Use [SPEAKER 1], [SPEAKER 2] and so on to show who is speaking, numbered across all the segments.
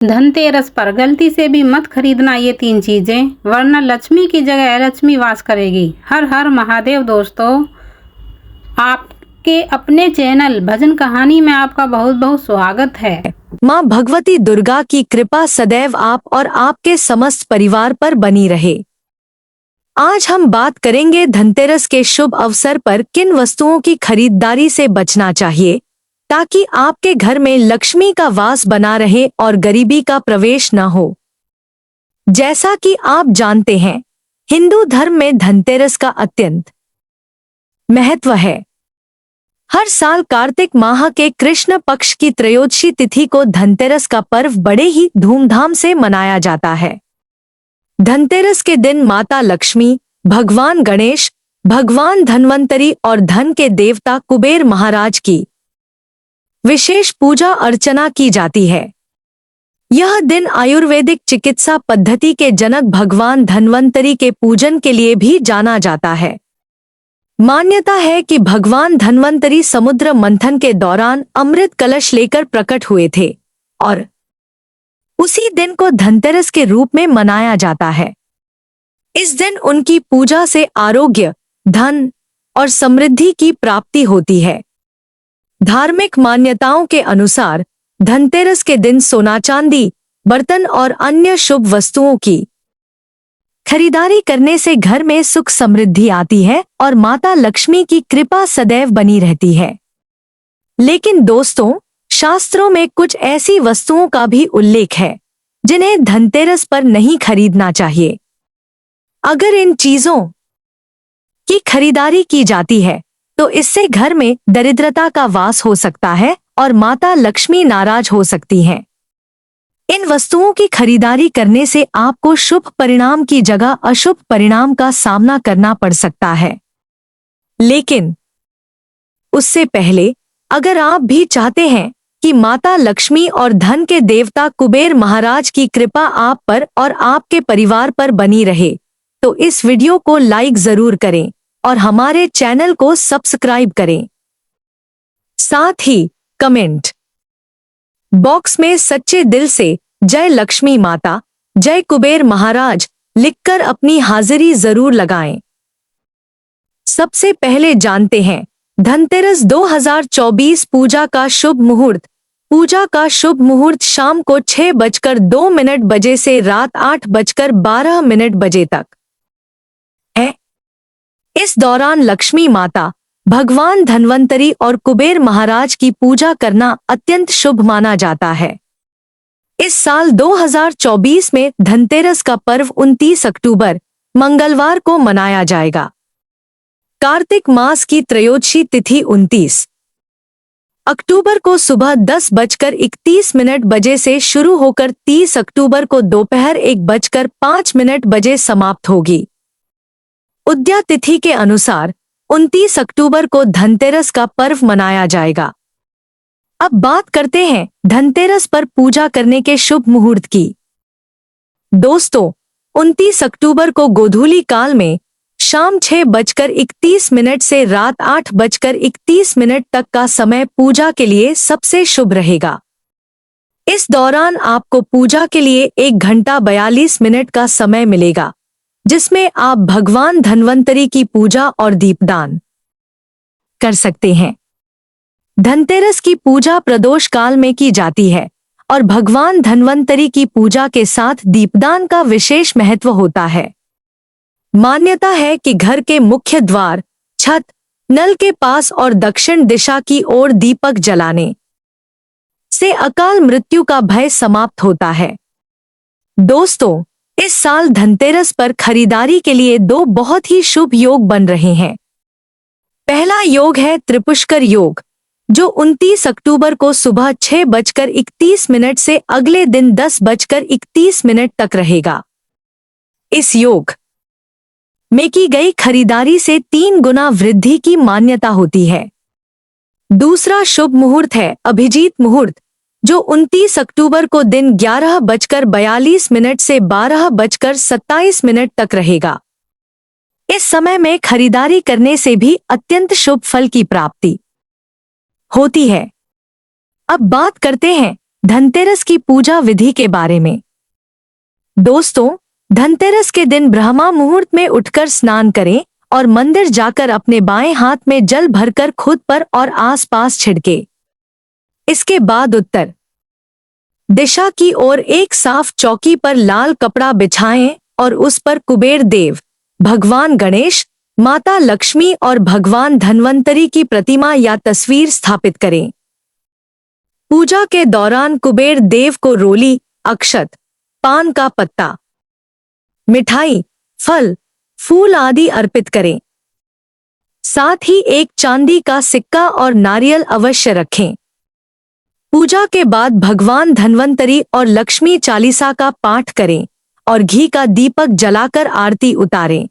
[SPEAKER 1] धनतेरस पर गलती से भी मत खरीदना ये 3 चीजें, वरना लक्ष्मी की जगह अलक्ष्मी वास करेगी। हर हर महादेव। दोस्तों, आपके अपने चैनल भजन कहानी में आपका बहुत बहुत स्वागत है।
[SPEAKER 2] माँ भगवती दुर्गा की कृपा सदैव आप और आपके समस्त परिवार पर बनी रहे। आज हम बात करेंगे धनतेरस के शुभ अवसर पर किन वस्तुओं की खरीदारी से बचना चाहिए ताकि आपके घर में लक्ष्मी का वास बना रहे और गरीबी का प्रवेश न हो। जैसा कि आप जानते हैं, हिंदू धर्म में धनतेरस का अत्यंत महत्व है। हर साल कार्तिक माह के कृष्ण पक्ष की त्रयोदशी तिथि को धनतेरस का पर्व बड़े ही धूमधाम से मनाया जाता है। धनतेरस के दिन माता लक्ष्मी, भगवान गणेश, भगवान धन्वंतरी और धन के देवता कुबेर महाराज की विशेष पूजा अर्चना की जाती है। यह दिन आयुर्वेदिक चिकित्सा पद्धति के जनक भगवान धन्वंतरी के पूजन के लिए भी जाना जाता है। मान्यता है कि भगवान धन्वंतरी समुद्र मंथन के दौरान अमृत कलश लेकर प्रकट हुए थे और उसी दिन को धनतेरस के रूप में मनाया जाता है। इस दिन उनकी पूजा से आरोग्य, धन और समृद्धि की प्राप्ति होती है। धार्मिक मान्यताओं के अनुसार धनतेरस के दिन सोना चांदी, बर्तन और अन्य शुभ वस्तुओं की खरीदारी करने से घर में सुख समृद्धि आती है और माता लक्ष्मी की कृपा सदैव बनी रहती है। लेकिन दोस्तों, शास्त्रों में कुछ ऐसी वस्तुओं का भी उल्लेख है जिन्हें धनतेरस पर नहीं खरीदना चाहिए। अगर इन चीजों की खरीदारी की जाती है तो इससे घर में दरिद्रता का वास हो सकता है और माता लक्ष्मी नाराज हो सकती हैं। इन वस्तुओं की खरीदारी करने से आपको शुभ परिणाम की जगह अशुभ परिणाम का सामना करना पड़ सकता है। लेकिन उससे पहले अगर आप भी चाहते हैं कि माता लक्ष्मी और धन के देवता कुबेर महाराज की कृपा आप पर और आपके परिवार पर बनी रहे, तो इस वीडियो को लाइक जरूर करें और हमारे चैनल को सब्सक्राइब करें। साथ ही कमेंट बॉक्स में सच्चे दिल से जय लक्ष्मी माता, जय कुबेर महाराज लिखकर अपनी हाजिरी जरूर लगाएं। सबसे पहले जानते हैं धनतेरस 2024 पूजा का शुभ मुहूर्त। पूजा का शुभ मुहूर्त शाम को 6:02 से रात 8:12 तक है। इस दौरान लक्ष्मी माता, भगवान धन्वंतरी और कुबेर महाराज की पूजा करना अत्यंत शुभ माना जाता है। इस साल 2024 में धनतेरस का पर्व 29 अक्टूबर मंगलवार को मनाया जाएगा। कार्तिक मास की त्रयोदशी तिथि 29 अक्टूबर को सुबह 10:31 से शुरू होकर 30 अक्टूबर को दोपहर 1:05 समाप्त होगी। उदया तिथि के अनुसार 29 अक्टूबर को धनतेरस का पर्व मनाया जाएगा। अब बात करते हैं धनतेरस पर पूजा करने के शुभ मुहूर्त की। दोस्तों, 29 अक्टूबर को गोधूली काल में शाम 6:31 से रात 8:31 तक का समय पूजा के लिए सबसे शुभ रहेगा। इस दौरान आपको पूजा के लिए 1 घंटा 42 मिनट का समय मिलेगा, जिसमें आप भगवान धन्वंतरी की पूजा और दीपदान कर सकते हैं। धनतेरस की पूजा प्रदोष काल में की जाती है और भगवान धन्वंतरी की पूजा के साथ दीपदान का विशेष महत्व होता है। मान्यता है कि घर के मुख्य द्वार, छत, नल के पास और दक्षिण दिशा की ओर दीपक जलाने से अकाल मृत्यु का भय समाप्त होता है। दोस्तों, इस साल धनतेरस पर खरीदारी के लिए 2 बहुत ही शुभ योग बन रहे हैं। पहला योग है त्रिपुष्कर योग, जो 29 अक्टूबर को सुबह 6:31 से अगले दिन 10:31 तक रहेगा। इस योग में की गई खरीदारी से 3 गुना वृद्धि की मान्यता होती है। दूसरा शुभ मुहूर्त है अभिजीत मुहूर्त, जो 29 अक्टूबर को दिन 11:42 से 12:27 तक रहेगा। इस समय में खरीदारी करने से भी अत्यंत शुभ फल की प्राप्ति होती है। अब बात करते हैं धनतेरस की पूजा विधि के बारे में। दोस्तों, धनतेरस के दिन ब्रह्मा मुहूर्त में उठकर स्नान करें और मंदिर जाकर अपने बाएं हाथ में जल भरकर खुद पर और आसपास छिड़के। इसके बाद उत्तर दिशा की ओर एक साफ चौकी पर लाल कपड़ा बिछाएं और उस पर कुबेर देव, भगवान गणेश, माता लक्ष्मी और भगवान धन्वंतरी की प्रतिमा या तस्वीर स्थापित करें। पूजा के दौरान कुबेर देव को रोली, अक्षत, पान का पत्ता, मिठाई, फल, फूल आदि अर्पित करें। साथ ही एक चांदी का सिक्का और नारियल अवश्य रखें। पूजा के बाद भगवान धन्वंतरी और लक्ष्मी चालीसा का पाठ करें और घी का दीपक जलाकर आरती उतारें।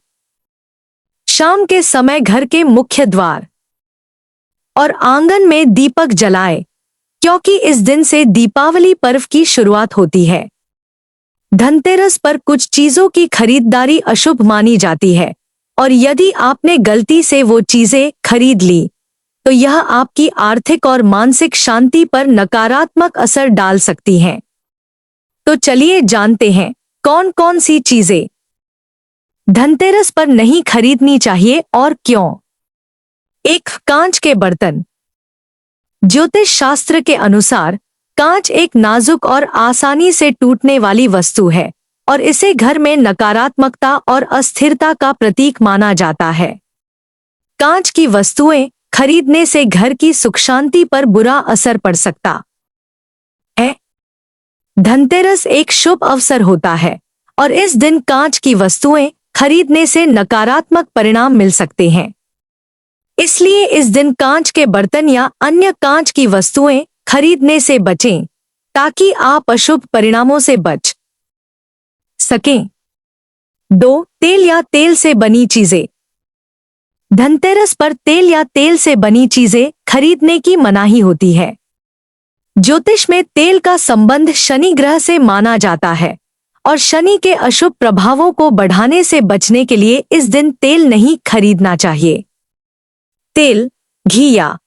[SPEAKER 2] शाम के समय घर के मुख्य द्वार और आंगन में दीपक जलाएं, क्योंकि इस दिन से दीपावली पर्व की शुरुआत होती है। धनतेरस पर कुछ चीजों की खरीदारी अशुभ मानी जाती है और यदि आपने गलती से वो चीजें खरीद ली तो यह आपकी आर्थिक और मानसिक शांति पर नकारात्मक असर डाल सकती हैं। तो चलिए जानते हैं कौन कौन सी चीजें धनतेरस पर नहीं खरीदनी चाहिए और क्यों। 1. कांच के बर्तन। ज्योतिष शास्त्र के अनुसार कांच एक नाजुक और आसानी से टूटने वाली वस्तु है और इसे घर में नकारात्मकता और अस्थिरता का प्रतीक माना जाता है। कांच की वस्तुएं खरीदने से घर की सुख शांति पर बुरा असर पड़ सकता है। धनतेरस एक शुभ अवसर होता है और इस दिन कांच की वस्तुएं खरीदने से नकारात्मक परिणाम मिल सकते हैं। इसलिए इस दिन कांच के बर्तन या अन्य कांच की वस्तुएं खरीदने से बचें ताकि आप अशुभ परिणामों से बच सकें। 2. तेल या तेल से बनी चीजें। धनतेरस पर तेल या तेल से बनी चीजें खरीदने की मनाही होती है। ज्योतिष में तेल का संबंध शनि ग्रह से माना जाता है और शनि के अशुभ प्रभावों को बढ़ाने से बचने के लिए इस दिन तेल नहीं खरीदना चाहिए। तेल, घी या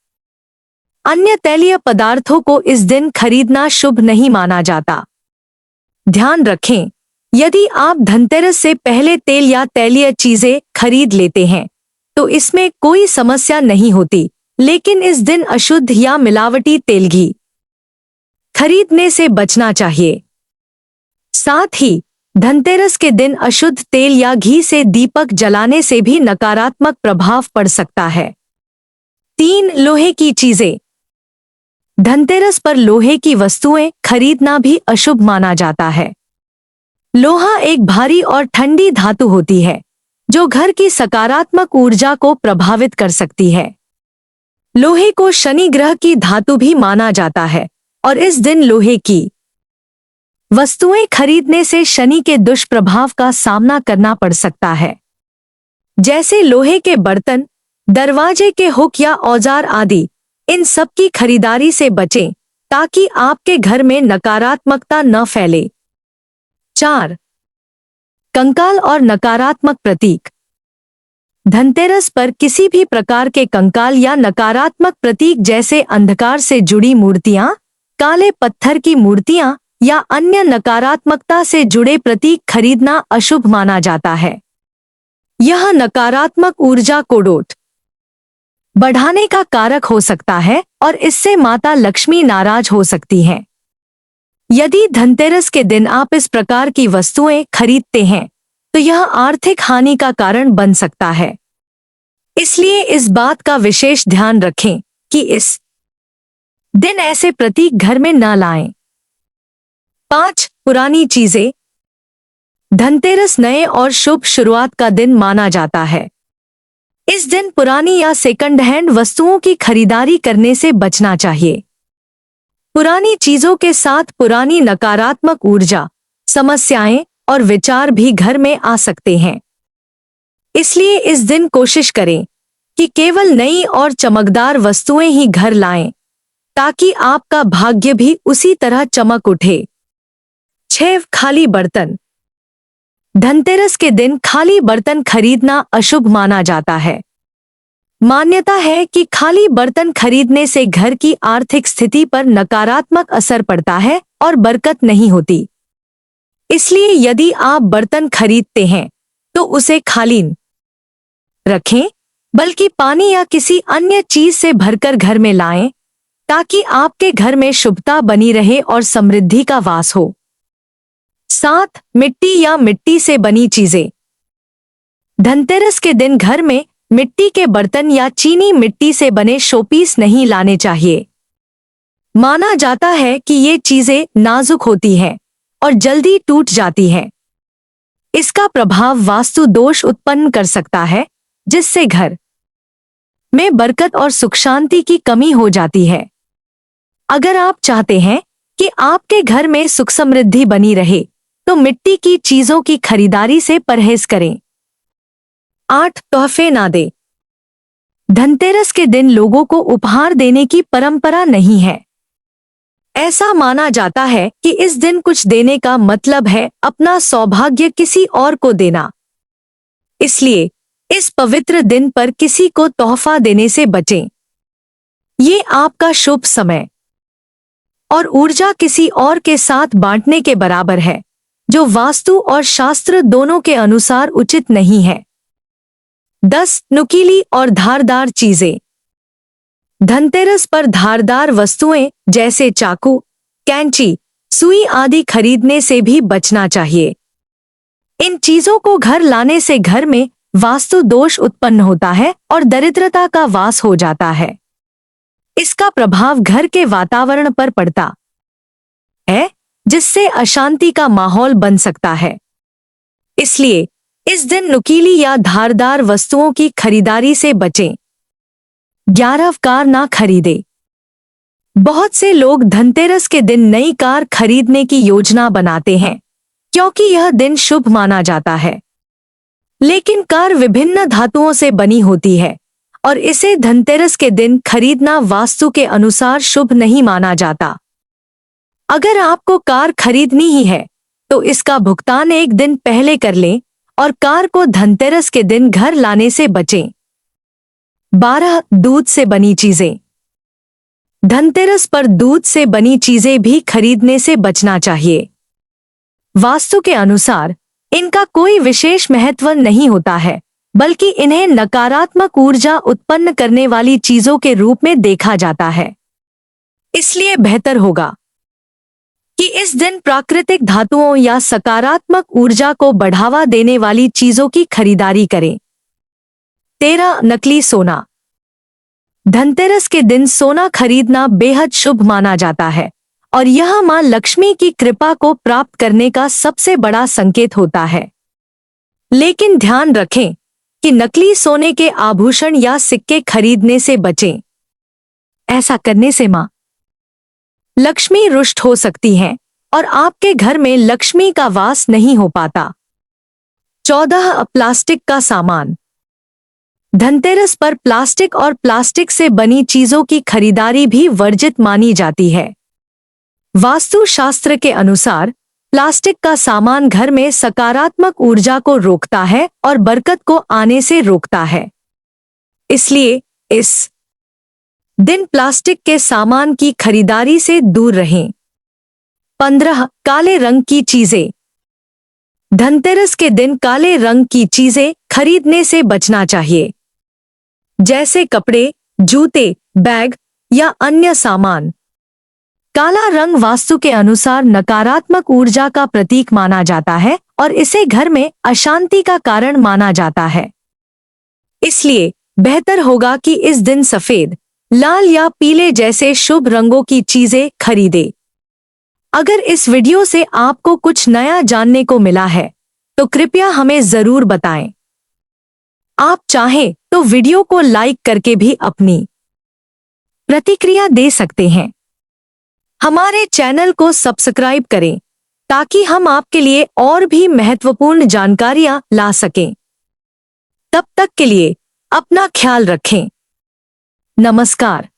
[SPEAKER 2] अन्य तैलीय पदार्थों को इस दिन खरीदना शुभ नहीं माना जाता। ध्यान रखें, यदि आप धनतेरस से पहले तेल या तैलीय चीजें खरीद लेते हैं तो इसमें कोई समस्या नहीं होती, लेकिन इस दिन अशुद्ध या मिलावटी तेल, घी खरीदने से बचना चाहिए। साथ ही धनतेरस के दिन अशुद्ध तेल या घी से दीपक जलाने से भी नकारात्मक प्रभाव पड़ सकता है। 3. लोहे की चीजें। धनतेरस पर लोहे की वस्तुएं खरीदना भी अशुभ माना जाता है। लोहा एक भारी और ठंडी धातु होती है जो घर की सकारात्मक ऊर्जा को प्रभावित कर सकती है। लोहे को शनि ग्रह की धातु भी माना जाता है और इस दिन लोहे की वस्तुएं खरीदने से शनि के दुष्प्रभाव का सामना करना पड़ सकता है, जैसे लोहे के बर्तन, दरवाजे के हुक या औजार आदि। इन सब की खरीदारी से बचें ताकि आपके घर में नकारात्मकता न फैले। 4. कंकाल और नकारात्मक प्रतीक। धनतेरस पर किसी भी प्रकार के कंकाल या नकारात्मक प्रतीक जैसे अंधकार से जुड़ी मूर्तियां, काले पत्थर की मूर्तियां या अन्य नकारात्मकता से जुड़े प्रतीक खरीदना अशुभ माना जाता है। यह नकारात्मक ऊर्जा को बढ़ाने का कारक हो सकता है और इससे माता लक्ष्मी नाराज हो सकती हैं। यदि धनतेरस के दिन आप इस प्रकार की वस्तुएं खरीदते हैं तो यह आर्थिक हानि का कारण बन सकता है। इसलिए इस बात का विशेष ध्यान रखें कि इस दिन ऐसे प्रतीक घर में न लाएं। 5. पुरानी चीजें। धनतेरस नए और शुभ शुरुआत का दिन माना जाता है। इस दिन पुरानी या सेकंड हैंड वस्तुओं की खरीदारी करने से बचना चाहिए। पुरानी चीजों के साथ पुरानी नकारात्मक ऊर्जा, समस्याएं और विचार भी घर में आ सकते हैं। इसलिए इस दिन कोशिश करें कि केवल नई और चमकदार वस्तुएं ही घर लाएं ताकि आपका भाग्य भी उसी तरह चमक उठे। 6. खाली बर्तन। धनतेरस के दिन खाली बर्तन खरीदना अशुभ माना जाता है। मान्यता है कि खाली बर्तन खरीदने से घर की आर्थिक स्थिति पर नकारात्मक असर पड़ता है और बरकत नहीं होती। इसलिए यदि आप बर्तन खरीदते हैं तो उसे खाली न रखें, बल्कि पानी या किसी अन्य चीज से भरकर घर में लाएं, ताकि आपके घर में शुभता बनी रहे और समृद्धि का वास हो। 7. मिट्टी या मिट्टी से बनी चीजें। धनतेरस के दिन घर में मिट्टी के बर्तन या चीनी मिट्टी से बने शोपीस नहीं लाने चाहिए। माना जाता है कि ये चीजें नाजुक होती हैं और जल्दी टूट जाती हैं। इसका प्रभाव वास्तु दोष उत्पन्न कर सकता है, जिससे घर में बरकत और सुख शांति की कमी हो जाती है। अगर आप चाहते हैं कि आपके घर में सुख समृद्धि बनी रहे, तो मिट्टी की चीजों की खरीदारी से परहेज करें। 8. तोहफे ना दें। धनतेरस के दिन लोगों को उपहार देने की परंपरा नहीं है। ऐसा माना जाता है कि इस दिन कुछ देने का मतलब है अपना सौभाग्य किसी और को देना। इसलिए इस पवित्र दिन पर किसी को तोहफा देने से बचें। ये आपका शुभ समय और ऊर्जा किसी और के साथ बांटने के बराबर है, जो वास्तु और शास्त्र दोनों के अनुसार उचित नहीं है। 10. नुकीली और धारदार चीजें। धनतेरस पर धारदार वस्तुएं जैसे चाकू, कैंची, सुई आदि खरीदने से भी बचना चाहिए। इन चीजों को घर लाने से घर में वास्तु दोष उत्पन्न होता है और दरिद्रता का वास हो जाता है। इसका प्रभाव घर के वातावरण पर पड़ता है, जिससे अशांति का माहौल बन सकता है। इसलिए इस दिन नुकीली या धारदार वस्तुओं की खरीदारी से बचें। 11. कार ना खरीदें। बहुत से लोग धनतेरस के दिन नई कार खरीदने की योजना बनाते हैं, क्योंकि यह दिन शुभ माना जाता है। लेकिन कार विभिन्न धातुओं से बनी होती है और इसे धनतेरस के दिन खरीदना वास्तु के अनुसार शुभ नहीं माना जाता। अगर आपको कार खरीदनी ही है तो इसका भुगतान एक दिन पहले कर लें और कार को धनतेरस के दिन घर लाने से बचें। 12. दूध से बनी चीजें। धनतेरस पर दूध से बनी चीजें भी खरीदने से बचना चाहिए। वास्तु के अनुसार इनका कोई विशेष महत्व नहीं होता है, बल्कि इन्हें नकारात्मक ऊर्जा उत्पन्न करने वाली चीजों के रूप में देखा जाता है। इसलिए बेहतर होगा कि इस दिन प्राकृतिक धातुओं या सकारात्मक ऊर्जा को बढ़ावा देने वाली चीजों की खरीदारी करें। 13. नकली सोना। धनतेरस के दिन सोना खरीदना बेहद शुभ माना जाता है और यह मां लक्ष्मी की कृपा को प्राप्त करने का सबसे बड़ा संकेत होता है। लेकिन ध्यान रखें कि नकली सोने के आभूषण या सिक्के खरीदने से बचें। ऐसा करने से मां लक्ष्मी रुष्ट हो सकती हैं और आपके घर में लक्ष्मी का वास नहीं हो पाता। 14. प्लास्टिक का सामान। धनतेरस पर प्लास्टिक और प्लास्टिक से बनी चीजों की खरीदारी भी वर्जित मानी जाती है। वास्तु शास्त्र के अनुसार प्लास्टिक का सामान घर में सकारात्मक ऊर्जा को रोकता है और बरकत को आने से रोकता है। इसलिए इस दिन प्लास्टिक के सामान की खरीदारी से दूर रहें। 15. काले रंग की चीजें। धनतेरस के दिन काले रंग की चीजें खरीदने से बचना चाहिए, जैसे कपड़े, जूते, बैग या अन्य सामान। काला रंग वास्तु के अनुसार नकारात्मक ऊर्जा का प्रतीक माना जाता है और इसे घर में अशांति का कारण माना जाता है। इसलिए बेहतर होगा कि इस दिन सफेद, लाल या पीले जैसे शुभ रंगों की चीजें खरीदें। अगर इस वीडियो से आपको कुछ नया जानने को मिला है तो कृपया हमें जरूर बताएं। आप चाहें तो वीडियो को लाइक करके भी अपनी प्रतिक्रिया दे सकते हैं। हमारे चैनल को सब्सक्राइब करें ताकि हम आपके लिए और भी महत्वपूर्ण जानकारियां ला सकें। तब तक के लिए अपना ख्याल रखें। नमस्कार।